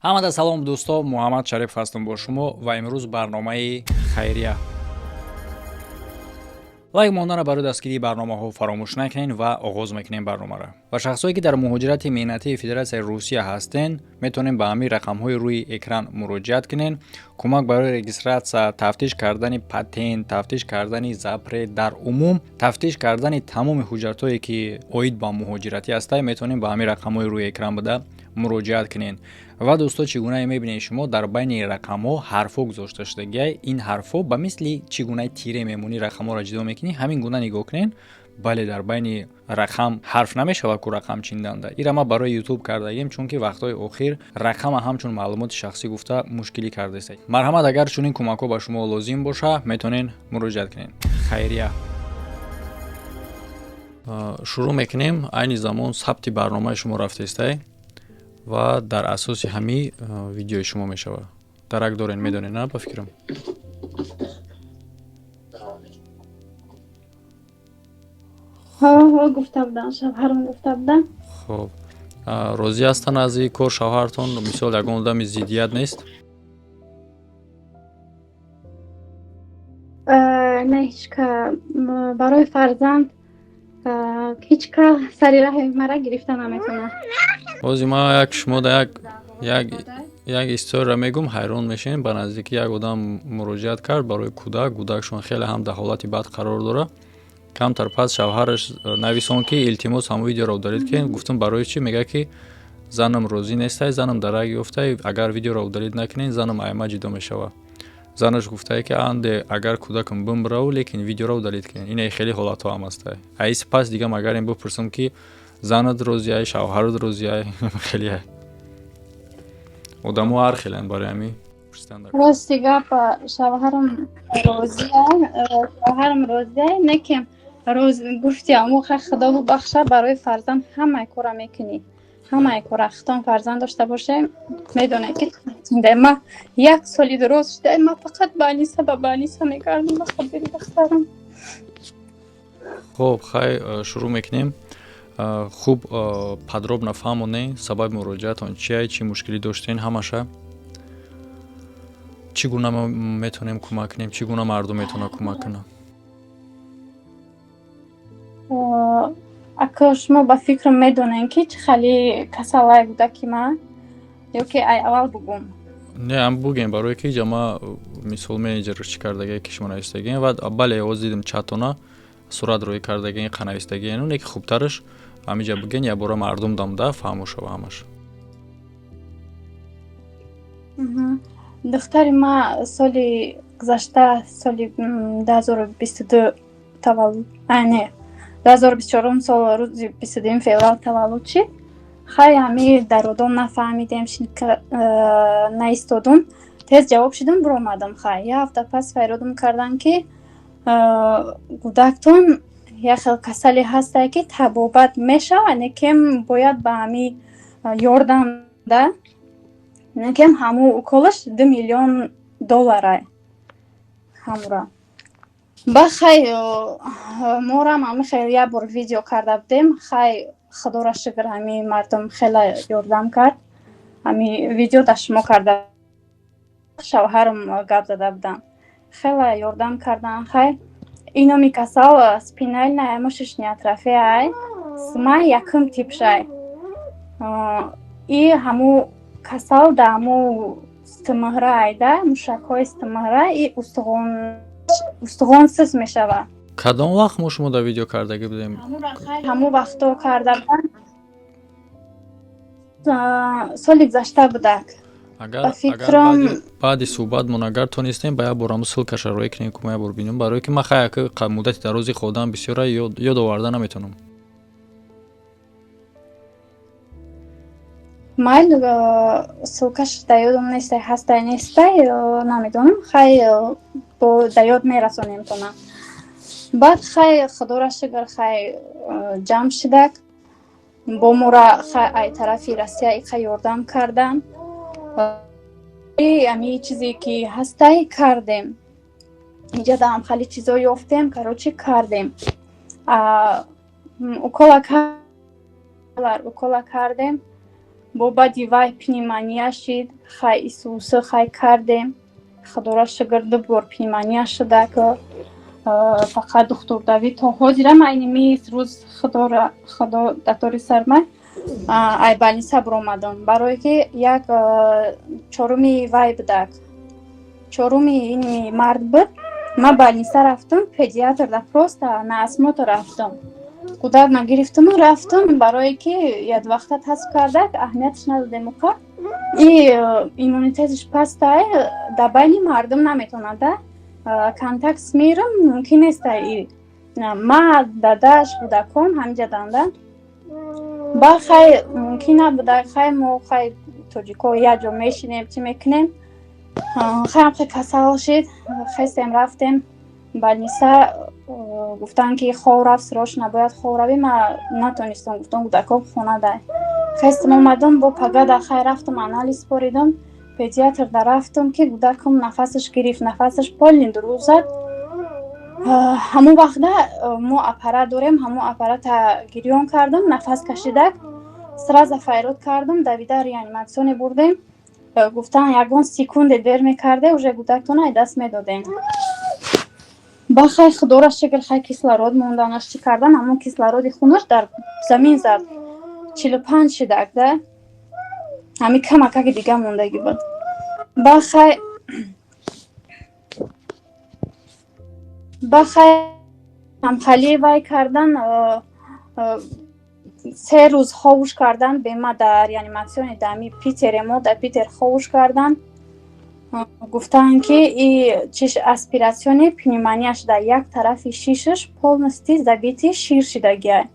ҳамада салом дӯсто, Муҳаммад Шариф ҳастам бо шумо ва имрӯз барномаи хайрия. лайк монданро барои дастгирии барномаҳо фаромӯш накунед ва оғоз мекунем барномаро. Ва шахсое ки дар муҳоҷирати меҳнатии Федератсияи Русия ҳастен, метавонем ба ҳамин рақамҳои рӯи экран муроҷиат кунед. Кӯмак барои регистратсия, тафтиш кардани патент, тафтиш кардани запрет, дар умум тафтиш кардани тамоми ҳуҷҷатҳое ки оид ба муҳоҷиратӣ ҳастанд, метавонем ба ҳамин рақамҳои рӯи экран буда муроҷиат кунед. ва дӯсто, чӣ гуна мебинед шумо дар байни рақамҳо ҳарфҳо гузошта шудагӣ. Ин ҳарфҳо ба мисли чӣ гуна тире мемонӣ рақамҳоро ҷудо мекунӣ, ҳамин гуна нигоҳ кунед. бале дар байни рақам ҳарф намешавад ку рақам чинданда. Ира ма барои YouTube кардагим, чунки вақтҳои охир рақама ҳамчун маълумоти шахсӣ гуфта мушкилӣ кардастед. Марҳамат, агар чунин кӯмакҳо ба шумо лозим боша, метавонед муроҷиат кунед. Хайрия. Шурӯъ мекунем. Айни замон сабти барномаи шумо рафтестай ва дар асоси ҳамин видеои шумо мешавад. Дарак дорен, медонед на ба фикрам. гуфта будам, шавҳарам гуфта будам. Хоб. Розӣ ҳастан аз ин кор шавҳартон? Мисол ягон одами зиддият нест? Не ҳечка барои фарзанд ҳечка сари раҳи мара гирифта наметавонад. Ҳозир ман шумо да як история мегӯм, ҳайрон мешавед. Ба наздики як одам муроҷиат кард барои кӯдакшон хеле ҳам дар ҳолати бад қарор дора. камтар пас шавҳараш нависон ки илтимос ҳамон видеоро удалит кунед. Гуфтам барои чӣ? Мега ки занам розӣ нестай, занам дарак ёфтай, агар видеоро удалит накунед, занам айма ҷудо мешавад. Занаш гуфтае ки анде агар кӯдакам бимбирав, лекин видеоро удалит кунед. Ина хеле ҳолатҳо ҳам астай. Аи сипас дигам агар ин бипурсам ки занат розиай, шавҳарат розиай, хеле одамо ҳар хелеанд барои ҳамин пурсидан. Рости гап, шавҳарам розиай, некем гуфти амуха худо бубахша, барои фарзанд ҳамаи кора мекунӣ. ҳамаи кора хитон фарзанд дошта бошем, медонед ки ма як соли дуроз шуда, ма фақат ба Аниса мекардам ба хобири духтарам. Хоб, хай шурӯъ мекунем. Хуб подробно фаҳмонед сабаби муроҷиатон чия, чӣ мушкилӣ доштен, ҳамаша. Чӣ гуна мо метавонем кӯмак кунем, чӣ гуна мардум метавонад кӯмак кунад? Ака шумо ба фикрам медонен ки чӣ хали касалай буда ки ма ё ки ай аввал бугум? Не, ам бугем барое ки ҷама мисол менеҷер чӣ кардагие ки шумо навистагien ва бале ҳоз дидим чатона сурат рӯй кардагien қа навистагien не ки хубтараш ҳамиҷа буген як бора мардум дамда фаҳмо шава ҳамаш. Духтари ма соли гузашта, соли 2022 таваллуд, не 2024 сол рӯзи 22 феврал таваллуд шид. Хай ҳами дародам нафаҳмидем, наистодум. Тез ҷавоб шидам, биромадам. Хай як ҳафта пас файродум кардан ки кӯдактон як хел касале ҳастае ки табобат мешавад, некем бояд ба ҳами ёрдам да. Некем ҳаму уколаш $2 миллион ҳамура. Ба хай морам ҳами хеле як бор видео карда будем. Хай худора шукр ҳами мардум хеле ёрдам кард. ҳами видео да шумо карда шавҳарам гап зада будам. Хеле ёрдам кардан. Хай иноми касал спинальная мышечная атрофия, смай якум типшай. И ҳаму касал да ҳаму стимғра айда, мушакҳои стимғра и устуғонсиз мешавад. Кадом вақт мо шумо дар видео кардагӣ будем? ҳаму вақтҳо карда будам. Соли гузашта будак. Агар баъди суҳбатмон агар тонистем ба як бор ҳамун ссилкаша рӯй кунем ки мо як бор бинем, барое ки ман хай муддати дарози ходам бисёра ёд оварда наметавонам. Майл ссилкаш да ёдам нестай, ҳастай нестай намедонам. Хай да ёд мерасонем тона. Баъд хай худора шукр хай ҷамъ шидак. Бо мора хай ай тарафи Россия иқа ёрдам кардан. ами чизе ки ҳастай кардем. Инҷа да ҳам хали чизо ёфтем, карочи кардем. укола кардем. бобади вай пневмония шид, хай исуса хай кардем. Худора шигирди бор пневмония шуда ки фақат духтур Давид то ҳозирам айни миз рӯз худо дактори сармай ай больница биромадам барое ки як чоруми вай будак чоруми ин мард буд ма больница рафтам педиатр да просто на осмотр рафтам кудак нагирифтаму рафтам барое ки як вақта тасб кардак аҳамияташ надодем ука и иммунитеташ пастай да байни мардум наметонада контакт с миром мумкин нест ма дадаш кудакон ҳамҷаданда ба хай мумкин набуда хай мо хай тоҷико якҷо мешинем чӣ мекунем хаям хай касал шид хестем рафтем больница гуфтан ки хов рафт сирош набояд хов равӣ ма натонистам гуфтам кудакон хона дай хестем омадам бо пагада хай рафтам анализ споридам педиатр да рафтам ки кудакам нафасаш гирифт нафасаш полни дуруз зад ҳамон вақта мо аппарат дорем ҳамон аппарата гирён кардам нафас кашидак сразу файрод кардам давида реаниматсионе бурдем гуфтан ягон секунде дер мекарде уже кудактона даст медодем ба хай худора шукр хай кислород монданаш чӣ кардан ҳамон кислороди хунаш дар замин зад 45 шидак да ҳами камакаки дига мондагӣ буд ба хай ҳамхалии вай кардан 3 рӯз ховуш кардан бема дар реаниматсиони дами питере мо дар питер ховуш кардан гуфтан ки и чиш аспиратсиони пневмонияш дар як тарафи шишаш полностью забити шир шидагия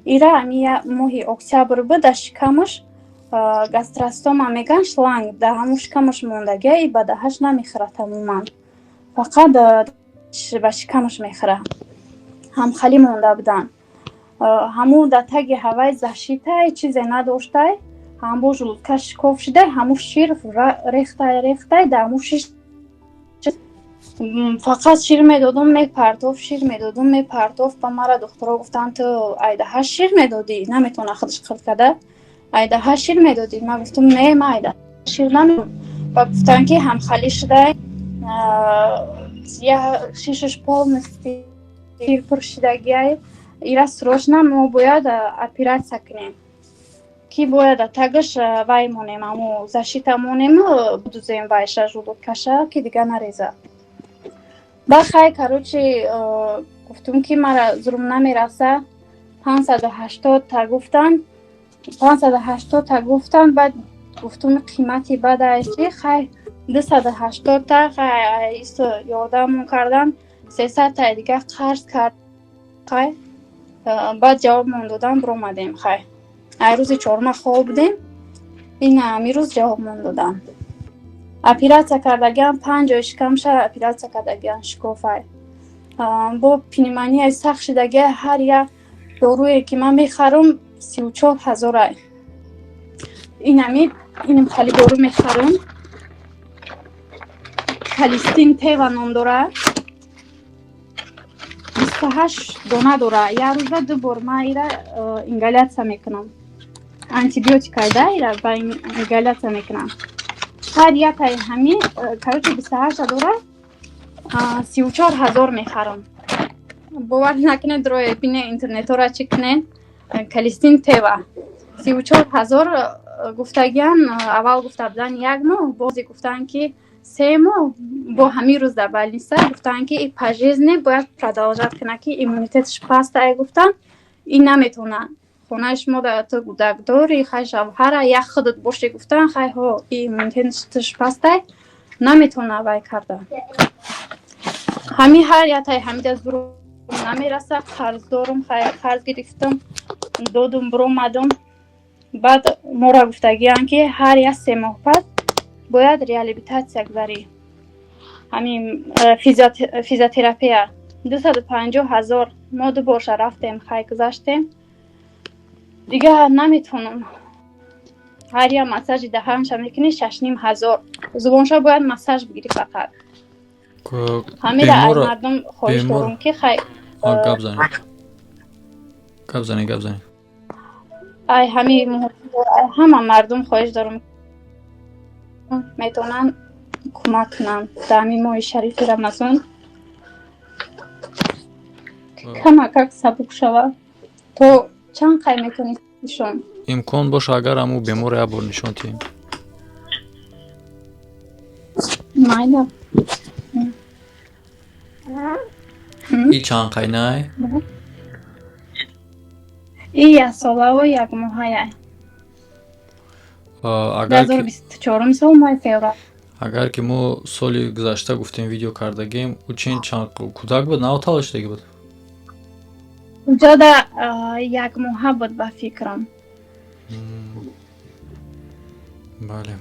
ира ами моҳи октябр буд дар шикамаш гастростома меган шланг дар ҳамон шикамаш мондагия и ба даҳаш намехӯрад тамоман фақат ба шикамаш мехӯрад ҳамхалӣ монда будан ҳамун дар таги ҳавай зашитай чизе надоштай ҳамбо жулудкаш шикоф шидай ҳамун шир рехтай дар ҳамун шиш фақат шир медодум мепартофт ба мара духтуро гуфтан ту айдаҳа шир медодӣ наметавона худаш қилд карда айдаҳа шир медодӣ ма гуфтам не ма айдаҳа шир намедодам ва гуфтан ки ҳамхалӣ шидай шишаш полностью шир пур шидагия ира срочно мо бояд операция кунем ки бояд тагаш вай монем аму зашита монем будузем вайша жулудкаша ки дига нарезад ба хай короче гуфтум ки мара зурум намераса 580 та гуфтан баъд гуфтум қимати бадаи хай 280 та хай исто ёрдамон кардан 300 та дига қарз кард хай баъд ҷавобмон додан биромадем хай ай рӯзи чорма хоб будем ин ами рӯз ҷавобмон додан операция кардагиам 5 ҷои шикамша операция кардагиам шикофай бо пневмонияи сахт шидагия ҳар як доруе ки ман мехарам 34000 ай инам хали дору мехарам калистин тева ном дора 28 дона дора як рӯза 2 бор ман ира ингаляция мекунам антибиотикай да ира ба ингаляция мекунам ҳар якай ҳами короче 28 дора 34000 мехарам бовар накунед роя бине интернетора чӣ кунен калистин тева 34000 гуфтагиан аввал гуфта будан 1 моҳ бози гуфтан ки 3 моҳ бо ҳамин рӯз дар больница гуфтан ки и пожизненно бояд продолжать кунад ки иммунитеташ паст ай гуфтан ин наметавона хонаи шумо дар ту кӯдак дори хай шавҳара як худат бошӣ гуфтан хай ҳо иммунитеташ паст ай наметавона вай карда ҳамин ҳар якай ҳамида зурум намераса қарз дорум хай қарз гирифтам додум биромадам баъд мора гуфтагиам ки ҳар як 3 моҳ пас бояд реабилитация гузарӣ ҳамин физиотерапия 250000 мо ду боша рафтем хай гузаштем дига наметавонам ҳар як массажи даҳанша мекунӣ 6500 зубонша бояд массаж бигирӣ фақат ҳамира аз мардум хоҳиш дорум ки хай гап занед ай ҳамин ҳама мардум хоҳиш дорам метавонанд кӯмак кунанд дар ҳамин моҳи шарифи рамазон камакак сабук шавад. То чанд қай метавонӣ нишон? имкон боша агар ҳаму бемор як бор нишон тиҳем. майда. И чанд қайнай? И як солаву як моҳая. Агар 2024 сол моҳи феврал. агар ки мо соли гузашта гуфтем видео кардагем, ӯ чанд кӯдак буд, навталаштаги буд? Ҷода як моҳа буд ба фикрам. Бале.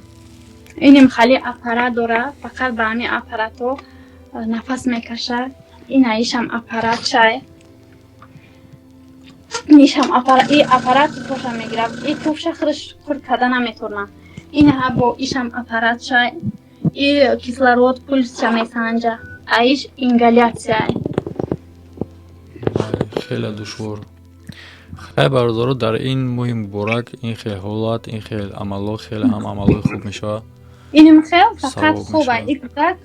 Иним хали аппарат дора, фақат ба ҳамин аппарату нафас мекашад. Ина ишам аппарат чай. Ишам аппарат, и аппарат тоша мегирад. И тоша худаш хурд карда наметавонад. Ина бо ишам аппарат чай. И кислород пульс ча месанҷа. Аиш ингалятсия. Хеле душвор. Хай бародаро дар ин моҳи муборак ин хел ҳолат, ин хел амало, хеле ҳам амалои хуб мешавад. Иним хел фақат хубай. И кӯдак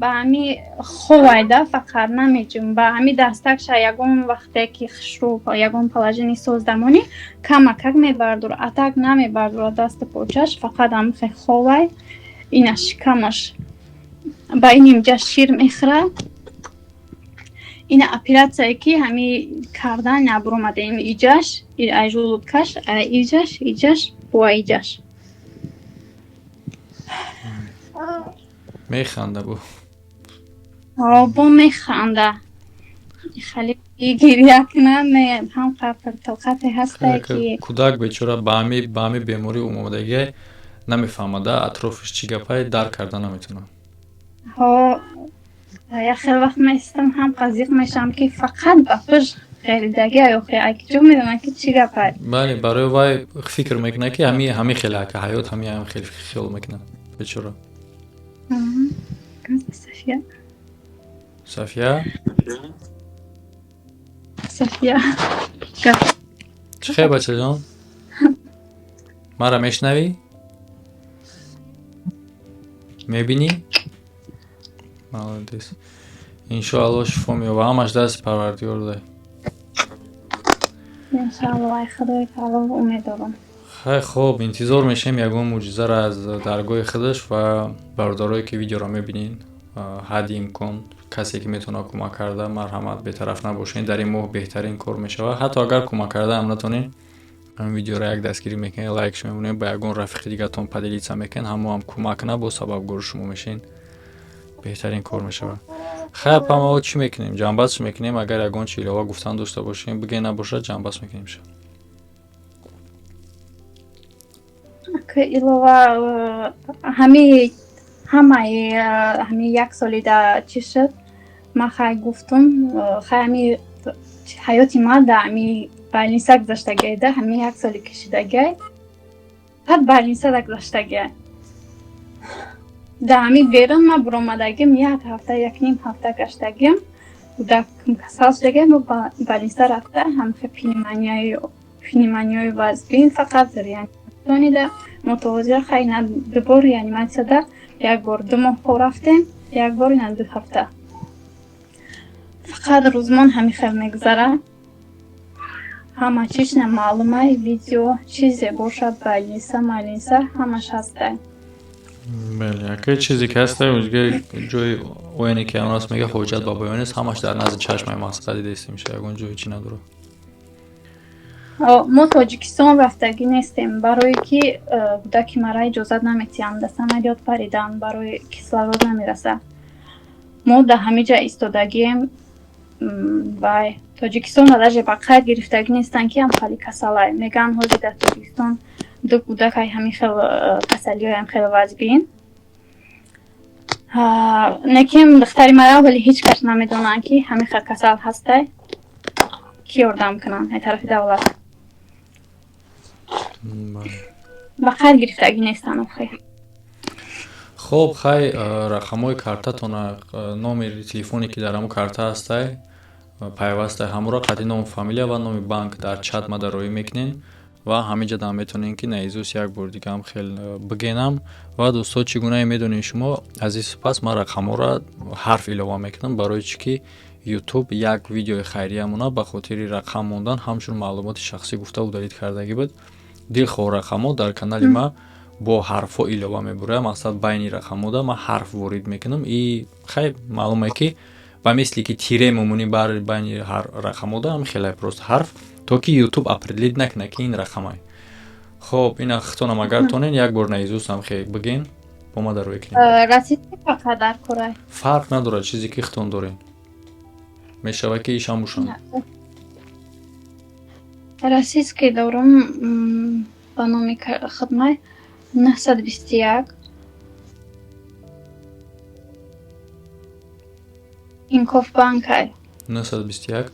ба ҳами ховайда фақат намеҷум. Ба ҳами дастакша ягон вақте ки хушрӯб ягон положени создамонӣ камакак мебардор, атак намебардора дасту почаш, фақат ҳам хел ховай. Ина шикамаш ба инимҷа шир мехӯрад. Ина оператсия ки ҳами кардан набуромада ин иҷаш, ай жӯлудкаш, ай иҷаш, буа иҷаш. Механда бу. Бо механда. Хали гирия кунад не ҳам талқате ҳаста ки кӯдак бечора ба ҳами беморӣ омодаги намефаҳмада, атрофиш чӣ гапай дарк карда наметавонад. Як хел вақт меистам ҳам қазиқ мешавам ки фақат ба пуш ғеридаги аёхи айкиҷо медонам ки чӣ гапай. Бале, барои вай фикр мекунад ки ҳами хеле ака ҳаёт ҳами хеле хиёл мекунад. Бечора. София. София? София. Чӣ хел бачаҷон? Мара мешнавӣ? Мебинӣ? Молодец. Иншоалло шифо меёба, ҳамаш дасти Парвардигор дай. Иншоалло ай худои таъоло умед дорам. Хай хуб, интизор мешем ягон муъҷизаро аз даргоҳи худаш ва бародарое ки видеоро мебинин. ҳадди имкон касе ки метавона кӯмак карда марҳамат бетараф набошен. Дар ин моҳ беҳтарин кор мешавад. Ҳатто агар кӯмак карда ҳам натонен, ҳам видеоро як дастгирӣ мекунед, лайкш мемонед, ба ягон рафиқи дигатон падилица мекунед, ҳамо ҳам кӯмак на бо сабабгори шумо мешин. Беҳтарин кор мешавад. Хайр, пама чӣ мекунем? Ҷанбазш мекунем. Агар ягон чӣ илова гуфтан дошта бошем, биге набошад ҷанбаз мекунем шо. Илова ҳамаи як солида чӣ шуд? Ман хай гуфтум, хай ҳами ҳаёти ман дар ҳами больница гузаштагида, ҳами як соли кашидагай. Ҳад больница гузаштагай. Дар ҳами берун ман буромадагим як ҳафта, як ним ҳафта гаштагим. Кӯдакам касал шудагай, мо больница рафта, ҳамхе пневмонияи вазбин фақат реаниматсионида мутавозия хай на дубор реаниматсияда як бор 2 моҳ рафтем, як бор на 2 ҳафта. Фақат рӯзмон ҳами хел мегузарад. Ҳама чиш на маълумай видео чизе бошад больница ҳамаш ҳастай. Бале, якай чизе ки ҳастай ӯзга ҷои ояне ки анас мега ҳоҷат ба баён нест, ҳамаш дар назди чашмаи мақсади дести меша, ягон ҷои чӣ надорад. Мо Тоҷикистон рафтагӣ нестем, барое ки кӯдаки мара иҷозат наметиҳанд, да самолёт паридан, барои кислород намерасад. Мо дар ҳамиҷа истодагием. Вай Тоҷикистон даже ба қайд гирифтагӣ нестанд ки ҳам хали касалай. Мегӯянд ҳозир дар Тоҷикистон 2 кӯдакай ҳамин хел касалиҳоям хеле вазбин. Неким духтари мара вале ҳеҷ кас намедонанд ки ҳамин хел касал ҳастай. Ки ёрдам кунанд аз тарафи давлат. Ба қайд гирифтагӣ нестанд охир. Хуб, хай рақамҳои картатона, номери телефоне ки дар ҳамон карта ҳастай, пайвастай ҳамуро қадди ном фамилия ва номи банк дар чат мадароӣ мекунен ва ҳаминҷа дам метавонем ки наизуст як бор дигам хел бигенам ва дӯсто чӣ гуна медонед шумо аз ин сипас ман рақамҳоро ҳарф илова мекунам барои чӣ ки YouTube як видеои хайриямона ба хотири рақам мондан ҳамчун маълумоти шахсӣ гуфта удалит кардагӣ буд. Дилхоҳ рақамҳо дар канали ма бо ҳарфҳо илова мебурам. Мақсад байни рақамҳода ман ҳарф ворид мекунам. И хай маълуме ки ба мисли ки тире мемонӣ байни ҳар рақамҳода ҳам хеле просто ҳарф то ки YouTube определит накунад ки ин рақамай. Хоб ина хитонам агар тонен як бор наизустам хе биген бо ма дар векунем. расидки фақат дар курай. Фарқ надорад чизе ки хитон дорен. Мешава ки ишам бушам. Расидки дорам ба номи хидмат 921 Инкоф банкай 921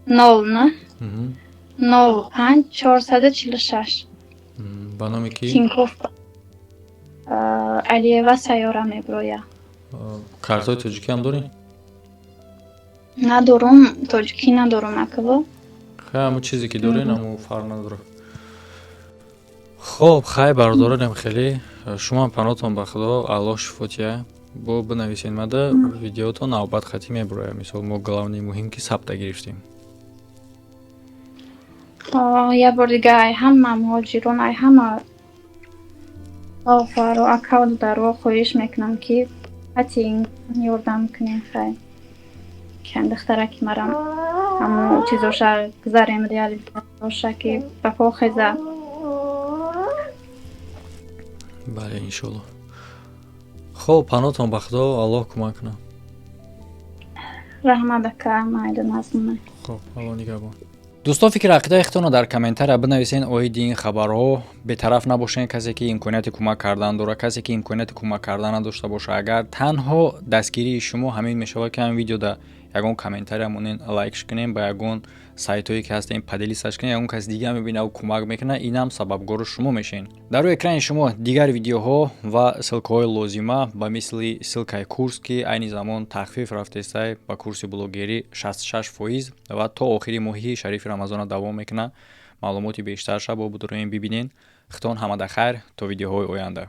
09 Мгм. 05 446 Ба номи ки Кинкоф Алиева сайёра меброя. картои тоҷикӣ ҳам дорем? Надорум, тоҷикӣ надорум акало. Хай ҳамун чизе ки дорен ҳамун фарқ надорад. Хоб хай бардоранем хеле шумо панотон ба худо Аллоҳ шифотия бо бинависед мада видеото навбат хати мебуроя. Мисол мо главни муҳим ки сабта гирифтем. Як бор дига ай ҳама муҳоҷирон ай ҳама офаро акаунт даро хоҳиш мекунам ки ҳатин ёрдам кунем хай кан духтараки марам ҳамун чизоша гузарем реализоша ки ба по хеза. Бале иншоллоҳ. Хоб панотон ба худо Аллоҳ кӯмак кунад. Раҳмат ака майда назмуна. Хоб Аллоҳ нигоҳбон. дӯстон фикри ақидаи худтонро дар комментария бинависен. оиди ин хабарҳо бетараф набошен. касе ки имконияти кӯмак кардан дорад, касе ки имконияти кӯмак кардан надошта боша, агар танҳо дастгирии шумо ҳамин мешавад ки ҳамин видеода ягон комментария монен лайкш кунем ба ягон сайтое ки ҳастем падилисташ кунем, ягон каси дига мебина ӯ кӯмак мекунад, инам сабабгори шумо мешен. дар рӯи экрани шумо дигар видеоҳо ва ссилкаҳои лозима ба мисли ссилкаи курс ки айни замон тахфиф рафтестай ба курси блогерӣ 66% ва то охири моҳи шарифи рамазона давом мекунад. маълумоти бештарша бо будроем бибинен. хитон ҳамада хайр то видеоҳои оянда.